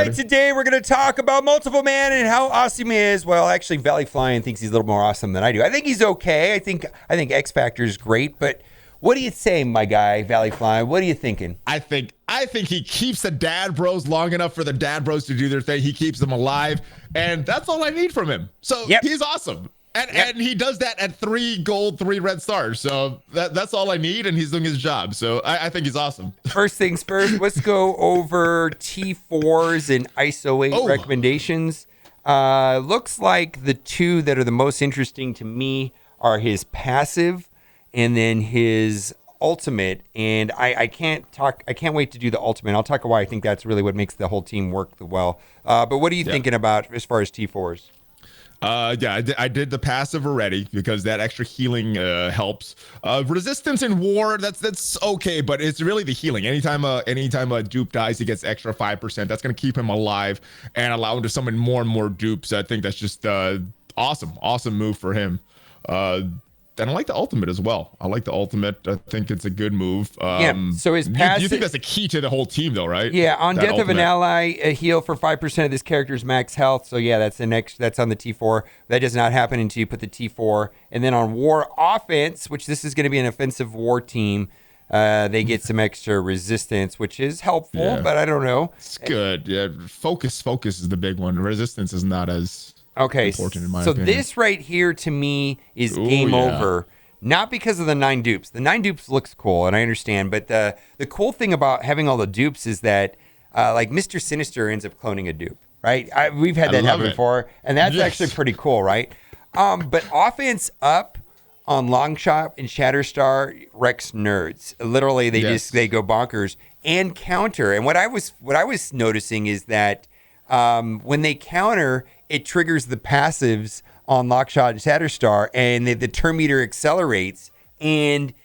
Today we're going to talk about Multiple Man and how awesome he is. Well, actually, Valley Flying thinks he's a little more awesome than I do. I think he's okay. I think X Factor is great, but what do you say, my guy, Valley Flying? What are you thinking? I think he keeps the dad bros long enough for the dad bros to do their thing. He keeps them alive, and that's all I need from him. So he's awesome. And he does that at 3 gold, 3 red stars. So that's all I need, and he's doing his job. So I think he's awesome. First things first, let's go over T4s and ISO-8 recommendations. Looks like the two that are the most interesting to me are his passive and then his ultimate. And I can't wait to do the ultimate. I'll talk about why I think that's really what makes the whole team work well. But what are you thinking about as far as T4s? I did the passive already because that extra healing helps. Resistance in war, that's okay, but it's really the healing. Anytime a dupe dies, he gets extra 5%. That's gonna keep him alive and allow him to summon more and more dupes. I think that's just awesome move for him. And I like the ultimate as well. I like the ultimate. I think it's a good move. So his passive... You think that's the key to the whole team, though, right? Yeah, on that death ultimate. of an ally, a heal for 5% of this character's max health. So yeah, that's on the T4. That does not happen until you put the T4. And then on war offense, which this is going to be an offensive war team, they get some extra resistance, which is helpful, but I don't know. It's good. Yeah, focus is the big one. Resistance is not as... Okay, so this right here to me is game over. Not because of the 9 dupes. The 9 dupes looks cool, and I understand. But the cool thing about having all the dupes is that, like, Mr. Sinister ends up cloning a dupe, right? We've had that happen before, and that's actually pretty cool, right? But offense up on Longshot and Shatterstar wrecks nerds. Literally, they go bonkers. And counter. And what I was noticing is that when they counter, it triggers the passives on Lockshot and Shatterstar, and the turn meter accelerates. And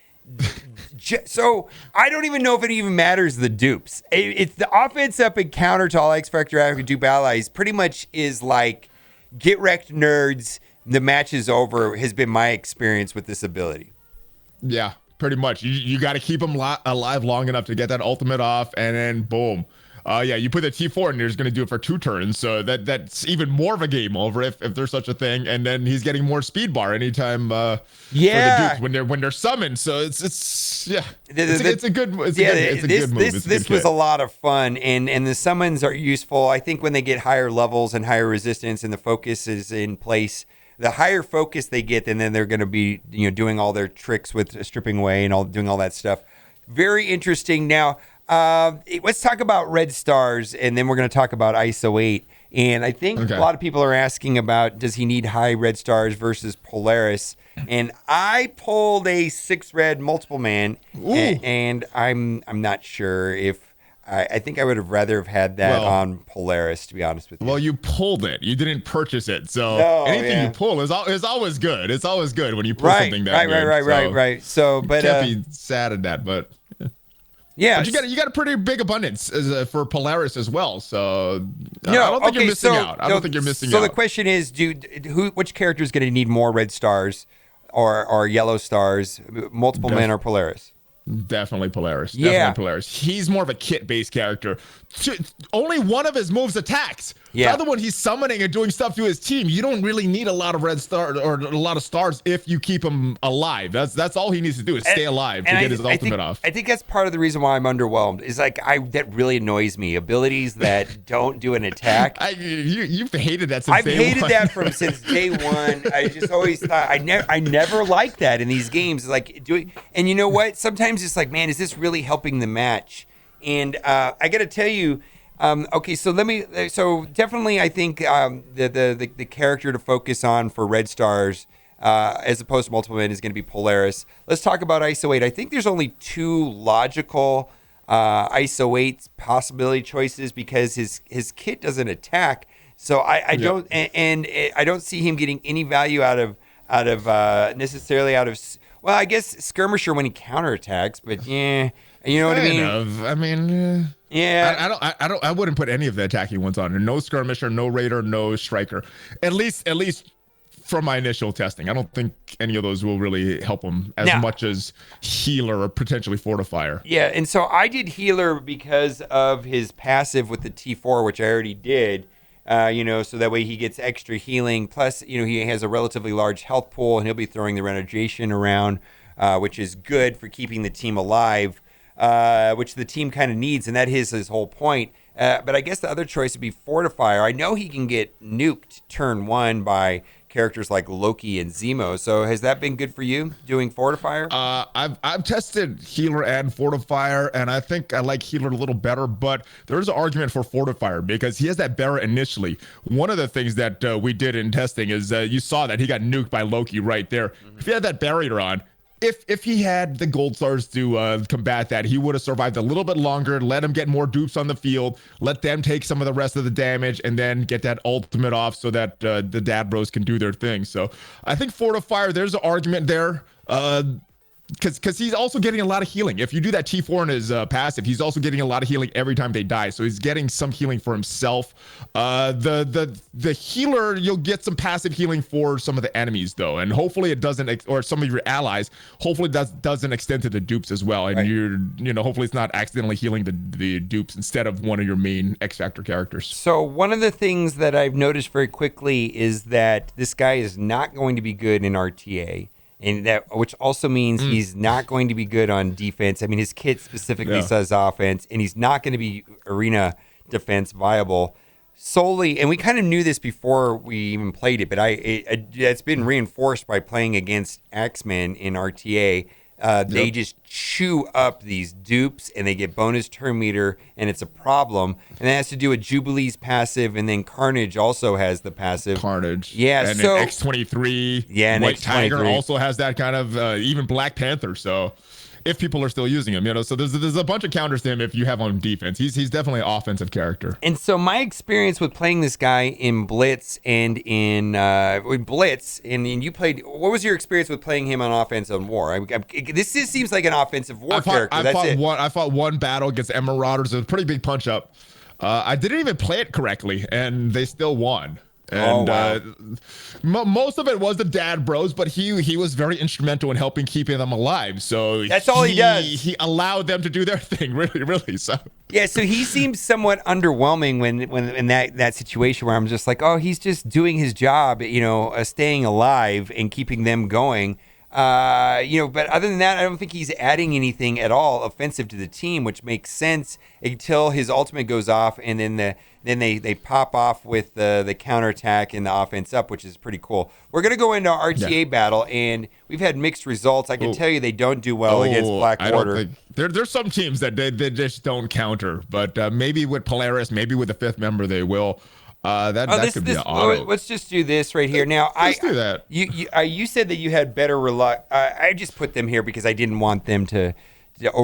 so I don't even know if it even matters the dupes. It's the offense up and counter to all X Factor African dupe allies pretty much is like get wrecked nerds. The match is over has been my experience with this ability. Yeah, pretty much. You got to keep them alive long enough to get that ultimate off, and then boom. You put the T4 in there, he's going to do it for 2 turns. So that's even more of a game over if there's such a thing. And then he's getting more speed bar anytime for the dupes when they're summoned. So it's a good move. This was a lot of fun, and the summons are useful. I think when they get higher levels and higher resistance and the focus is in place, the higher focus they get, and then they're going to be doing all their tricks with stripping away and doing all that stuff. Very interesting. Now, let's talk about red stars, and then we're going to talk about ISO-8. And I think a lot of people are asking about, does he need high red stars versus Polaris? And I pulled a 6 red multiple man, and I'm not sure if I think I would have rather have had that on Polaris, to be honest with you. Well, you pulled it. You didn't purchase it. So anything you pull is always good. It's always good when you pull something that good. Right. So, but can't be sad at that, but yeah, but you got a pretty big abundance for Polaris as well. So I don't think you're missing out. I don't think you're missing out. So the question is, which character is going to need more red stars or yellow stars, multiple men or Polaris? Definitely Polaris. Polaris. He's more of a kit-based character. Only one of his moves attacks. The other one, he's summoning and doing stuff to his team. You don't really need a lot of red stars or a lot of stars if you keep him alive. That's all he needs to do is stay alive to get his ultimate off. I think that's part of the reason why I'm underwhelmed. Is like that really annoys me. Abilities that don't do an attack. You've hated that since I've hated that since day one. I just always thought I never liked that in these games. Like and you know what? Sometimes it's like, man, is this really helping the match? And I got to tell you, so definitely I think the character to focus on for red stars as opposed to multiple men is going to be Polaris. Let's talk about ISO-8. I think there's only 2 logical ISO-8 possibility choices because his kit doesn't attack. So I don't see him getting any value out of necessarily out of. Well, I guess Skirmisher when he counterattacks, but you know what I mean? I wouldn't put any of the attacking ones on. No Skirmisher, no Raider, no Striker. At least from my initial testing. I don't think any of those will really help him as much as healer or potentially fortifier. Yeah, and so I did healer because of his passive with the T4, which I already did. So that way he gets extra healing. Plus, he has a relatively large health pool, and he'll be throwing the regeneration around, which is good for keeping the team alive, which the team kind of needs, and that is his whole point. But I guess the other choice would be Fortifier. I know he can get nuked turn 1 by characters like Loki and Zemo. So has that been good for you, doing Fortifier? I've tested healer and Fortifier, and I think I like healer a little better, but there's an argument for Fortifier because he has that barrier initially. One of the things that we did in testing is you saw that he got nuked by Loki right there. Mm-hmm. If he had that barrier on, if he had the gold stars to combat that, he would have survived a little bit longer, let him get more dupes on the field, let them take some of the rest of the damage, and then get that ultimate off so that the dad bros can do their thing. So I think Fortifier, there's an argument there. Because he's also getting a lot of healing. If you do that T4 in his passive, he's also getting a lot of healing every time they die. So he's getting some healing for himself. The healer, you'll get some passive healing for some of the enemies though, and hopefully it doesn't, or some of your allies. Hopefully that doesn't extend to the dupes as well, and right. Hopefully it's not accidentally healing the dupes instead of one of your main X Factor characters. So one of the things that I've noticed very quickly is that this guy is not going to be good in RTA. And that, which also means he's not going to be good on defense. I mean, his kit specifically says offense, and he's not going to be arena defense viable solely. And we kind of knew this before we even played it, but it's been reinforced by playing against X-Men in RTA. They just chew up these dupes, and they get bonus turn meter, and it's a problem. And that has to do with Jubilee's passive, and then Carnage also has the passive. Carnage. Yeah, and so X-23. Yeah, and White X-23. Tiger also has that kind of, even Black Panther. So if people are still using him, so there's a bunch of counters to him if you have on defense. He's definitely an offensive character. And so my experience with playing this guy in Blitz and in Blitz, and you played. What was your experience with playing him on offense on War? This seems like an offensive War character. I fought one battle against Marauders. It was a pretty big punch up. I didn't even play it correctly, and they still won. And most of it was the dad bros, but he was very instrumental in helping keeping them alive. So that's all he does. He allowed them to do their thing, really. So yeah, so he seems somewhat underwhelming when in that situation where I'm just like, oh, he's just doing his job, staying alive and keeping them going. But other than that, I don't think he's adding anything at all offensive to the team, which makes sense until his ultimate goes off, and then they pop off with the counterattack and the offense up, which is pretty cool. We're gonna go into RTA battle, and we've had mixed results. I can tell you they don't do well against Black Order. There's some teams that they just don't counter, but maybe with Polaris, maybe with the 5th member, they will. That could be an auto. Let's just do this right here. Now, let's do that. You said that you had better I just put them here because I didn't want them to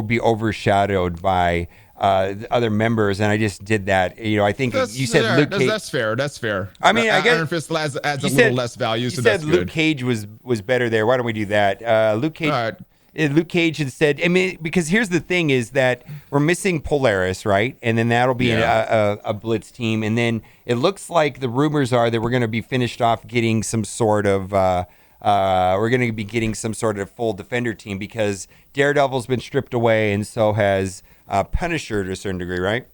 be overshadowed by other members, and I just did that. I think you said Luke Cage. That's fair. That's fair. I mean, I guess Iron Fist adds a little less value. You so said that's Luke good. Cage was better there. Why don't we do that? Luke Cage. All right. Luke Cage instead. I mean, because here's the thing: is that we're missing Polaris, right? And then that'll be a Blitz team, and then it looks like the rumors are that we're going to be finished off getting some sort of. We're going to be getting some sort of full defender team because Daredevil's been stripped away, and so has Punisher to a certain degree, right?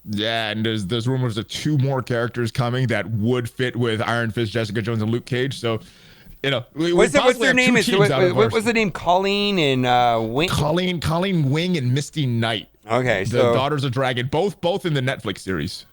Yeah, and there's rumors of 2 more characters coming that would fit with Iron Fist, Jessica Jones, and Luke Cage. So. What's their name? What was the name? Colleen and Wing. Colleen Wing and Misty Knight. Okay, the Daughters of Dragon, both in the Netflix series.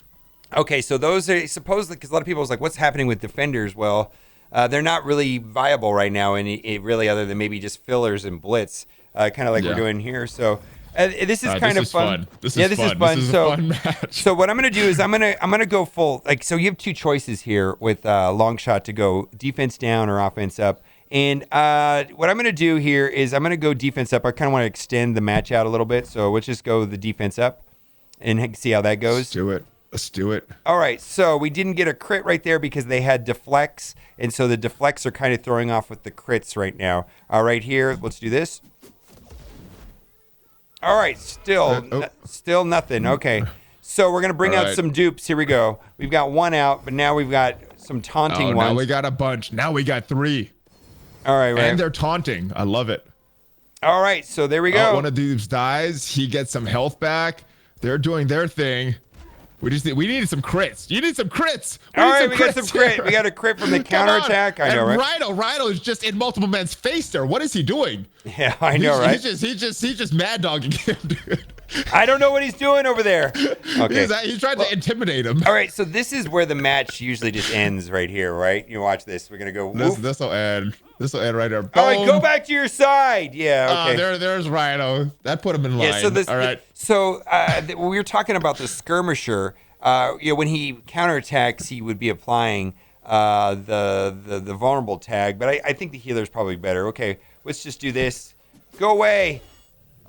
Okay, so those are supposedly, because a lot of people was like, "What's happening with Defenders?" Well, they're not really viable right now, and it really other than maybe just fillers and Blitz, kind of like we're doing here. So. This is kind of fun. This is fun. This is a fun match. So what I'm gonna do is I'm gonna go full. So you have 2 choices here with long shot to go defense down or offense up. And what I'm gonna do here is I'm gonna go defense up. I kind of want to extend the match out a little bit. So let's just go the defense up and see how that goes. Let's do it. All right. So we didn't get a crit right there because they had deflects, and so the deflects are kind of throwing off with the crits right now. All right, here. Let's do this. All right, still nothing. Okay, so we're going to bring out some dupes. Here we go. We've got 1 out, but now we've got some taunting ones. Now we got a bunch. Now we got 3. All right, and they're taunting. I love it. All right, so there we go. One of these dies. He gets some health back. They're doing their thing. We needed some crits. You need some crits. All right, we got some crit. We got a crit from the counterattack. I know, right? Rhino is just in multiple man's face there. What is he doing? Yeah, I know, right? He's just mad dogging him, dude. I don't know what he's doing over there. Okay. He's trying to intimidate him. All right, so this is where the match usually just ends right here, right? You watch this. We're going to go. This will end. This will end right there. Boom. All right, go back to your side. Yeah, okay. There's Rhino. That put him in line. Yeah, so all right. So we were talking about the skirmisher. When he counterattacks, he would be applying the vulnerable tag, but I think the healer's probably better. Okay, let's just do this. Go away.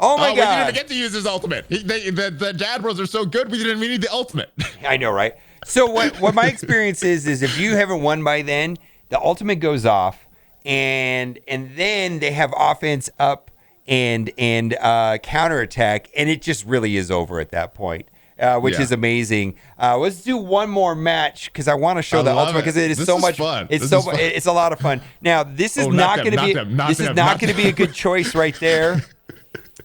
Oh my God! We didn't even get to use his ultimate. The Dad Bros are so good, we didn't even need the ultimate. I know, right? So what my experience is if you haven't won by then, the ultimate goes off, and then they have offense up and counterattack, and it just really is over at that point. Which is amazing. Let's do one more match because I want to show the ultimate because it is so much fun. It's a lot of fun. Now this is not going to be a good choice right there.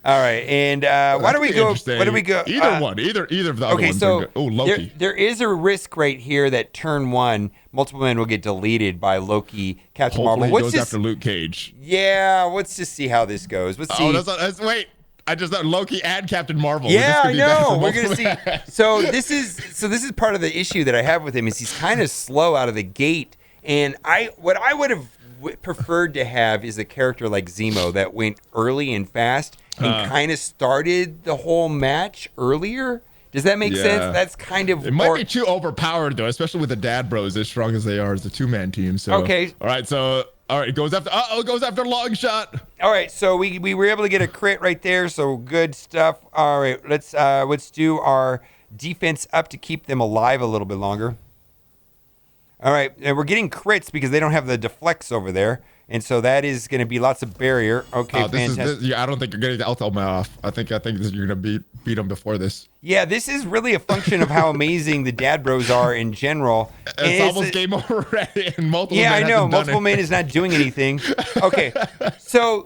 All right, and why don't we go? Why don't we go? Either of the other ones. So Loki. There is a risk right here that turn 1, multiple men will get deleted by Loki, Captain Marvel. Hopefully he goes after Luke Cage. Yeah, let's just see how this goes. Let's see. Wait. I just thought Loki and Captain Marvel. Yeah, I know. We're gonna see. So this is part of the issue that I have with him is he's kind of slow out of the gate, and what I would have preferred to have is a character like Zemo that went early and fast and kind of started the whole match earlier. Does that make sense? That's kind of... It might be too overpowered, though, especially with the Dad Bros as strong as they are as a 2-man team. So okay. All right, it goes after... it goes after long shot. All right, so we were able to get a crit right there, so good stuff. All right, let's do our defense up to keep them alive a little bit longer. All right, and we're getting crits because they don't have the deflects over there. And so that is going to be lots of barrier. Okay, fantastic. I don't think you're getting the ultimate off. I think you're going to beat them before this. Yeah, this is really a function of how amazing the Dad Bros are in general. It's almost game over already. And multiple I know. Multiple man is not doing anything. Okay, so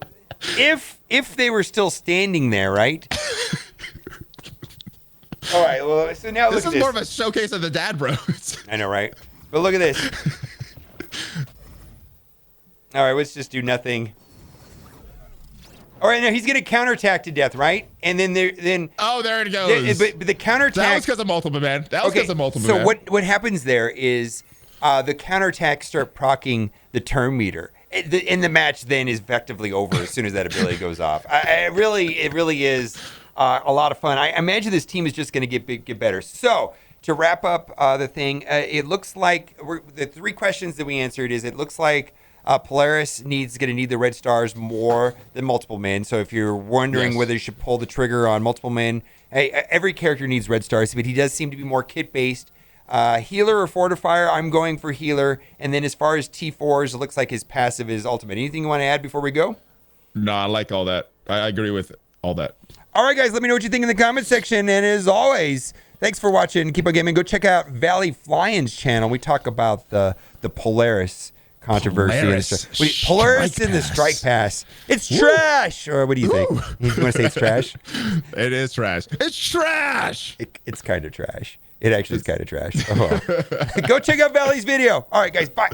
if they were still standing there, right? All right. Well, so now this is more of a showcase of the Dad Bros. I know, right? But look at this. All right, let's just do nothing. All right, now he's going to counterattack to death, right? And then oh, there it goes. But the counterattack. That was because of multiple man. So what happens there is the counterattacks start proccing the turn meter. And the match then is effectively over as soon as that ability goes off. It really is a lot of fun. I imagine this team is just going to get better. So to wrap up the thing, it looks like the 3 questions that we answered is it looks like Polaris going to need the red stars more than multiple men. So if you're wondering whether you should pull the trigger on multiple men, hey, every character needs red stars, but he does seem to be more kit-based. Healer or fortifier, I'm going for healer. And then as far as T4s, it looks like his passive is ultimate. Anything you want to add before we go? No, I like all that. I agree with all that. All right, guys, let me know what you think in the comment section. And as always, thanks for watching. Keep on gaming. Go check out Valley Flying's channel. We talk about the Polaris controversy. Polaris in the strike pass. It's trash. Or what do you think? You want to say it's trash? It is trash. It's trash. It's kind of trash. It actually is kind of trash. Oh. Go check out Valley's video. All right, guys. Bye.